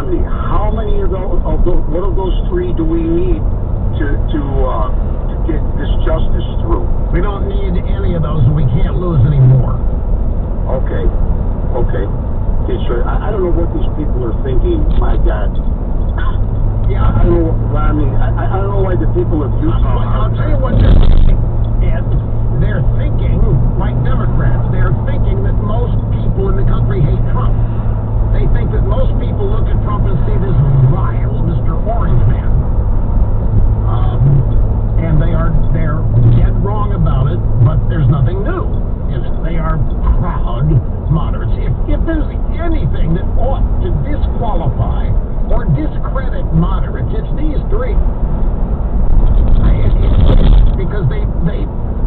Romney, how many of those, what of those three do we need to get this justice through? We don't need any of those, and we can't lose any more. Okay, so I don't know what these people are thinking. My God. Yeah, I don't know, Romney. I don't know why the people of Utah. I'll tell you what they're thinking, Ed. They're thinking, like Democrats, they're thinking that most people in the country hate Trump. They think that most people look at Trump and see this vile Mr. Orange Man. And they're dead wrong about it, but there's nothing new in it. They are proud moderates. If there's anything that ought to disqualify or discredit moderates, it's these three. Because they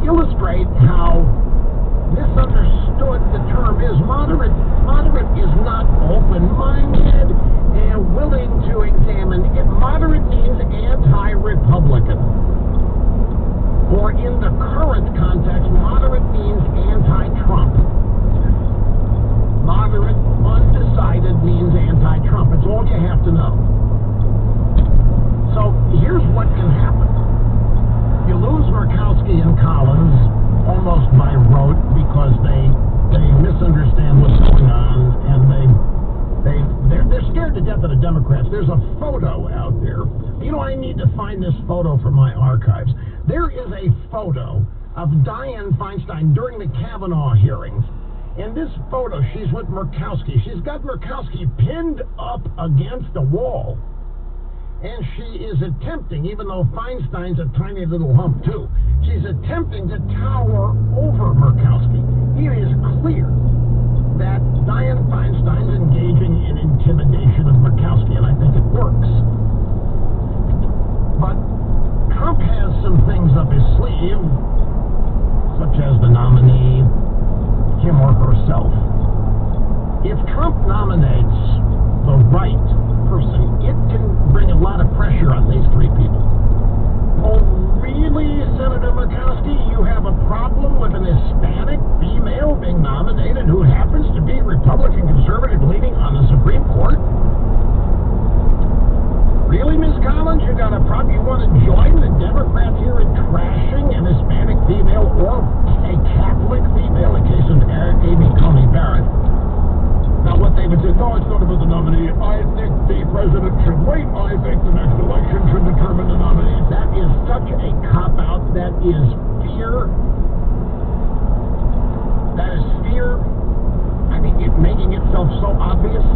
illustrate how misunderstood the term is. Moderate is not open-minded and willing to examine. Moderate means anti-Republican. Or in the current context, moderate means anti-Trump. Moderate, undecided means anti-Trump. It's all you have to know. So here's what can happen. You lose Murkowski and Collins almost by rote because they misunderstand what's going on, and they're scared to death of the Democrats. There's a photo out there. You know, I need to find this photo from my archives. There is a photo of Dianne Feinstein during the Kavanaugh hearings. In this photo, she's with Murkowski. She's got Murkowski pinned up against a wall. And she is attempting, even though Feinstein's a tiny little hump too, she's attempting to tower over Murkowski. It is clear that Dianne Feinstein's engaging in intimidation of Murkowski, and I think it works. But Trump has some things up his sleeve, such as the nominee, him or herself. If Trump nominates the right person, it can bring a lot of pressure on these three people. Oh, really, Senator Murkowski? You have a problem with an Hispanic female being nominated who happens to be Republican conservative leading on the Supreme Court? Really, Ms. Collins? You got a problem? You want to join the Democrats here in trashing an Hispanic female or a Catholic female in case of Amy Coney Barrett? Now, what they would say, no, it's not about the nominee. I think the president should wait. I think the next election should determine the nominee. That is such a cop-out. That is fear. That is fear. I mean, it making itself so obvious.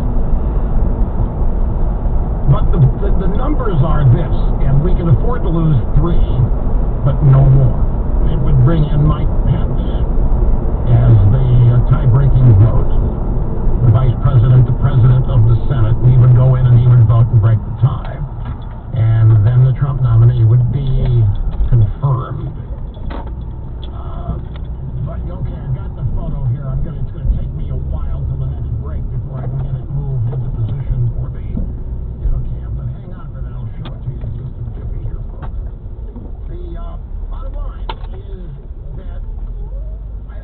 But the numbers are this, and we can afford to lose 3, but no more. It would bring in Mike Pence as the tie-breaking vote. The vice president, the president of the Senate, and he would go in and he would vote and break the tie. And then the Trump nominee would be confirmed. But okay, I got the photo here. It's going to take me a while till the next break before I can get it moved into position for the cam. But hang on for that, I'll show it to you just a jiffy here, folks. The bottom line is that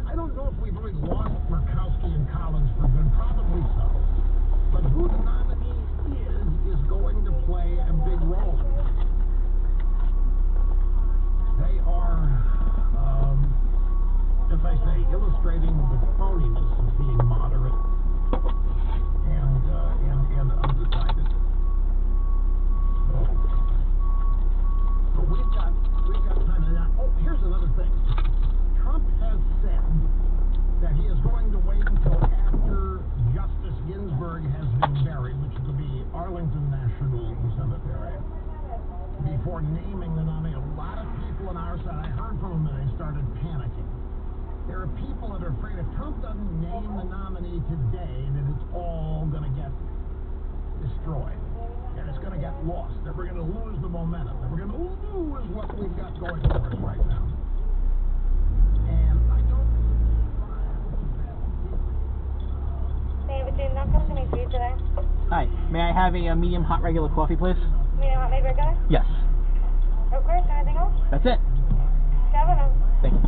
I don't know if we've really lost Murkowski and Collins for good. Probably so. But who the nominee is going to play a big role. They are, as I say, illustrating the phoniness of being moderate and undecided. But we've got time to that. Oh, here's another thing. Trump has said that he is going to wait until after Justice Ginsburg has been buried, which will be Arlington National Cemetery, before naming the nominee. A lot of people on our side, I heard from them and they started panicking. There are people that are afraid if Trump doesn't name the nominee today, that it's all going to get destroyed. And it's going to get lost. That we're going to lose the momentum. That we're going to lose what we've got going for us right now. And I don't today. Hi, may I have a medium hot regular coffee, please? Medium hot made regular? Yes. Of course, anything else? That's it. 7 of them. Thank you.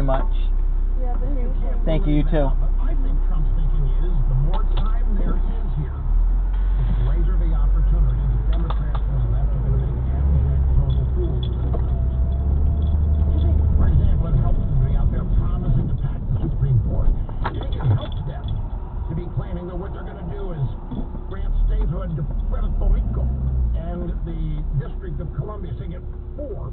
much. You have a great day. Thank you, you too. But I think Trump's thinking is the more time there is here, the greater the opportunity the Democrats and the left are going to make abject total fools of themselves. For example, it helps them to be out there promising to pack the Supreme Court. You think it helps them to be claiming that what they're going to do is grant statehood to Puerto Rico and the District of Columbia, saying it 4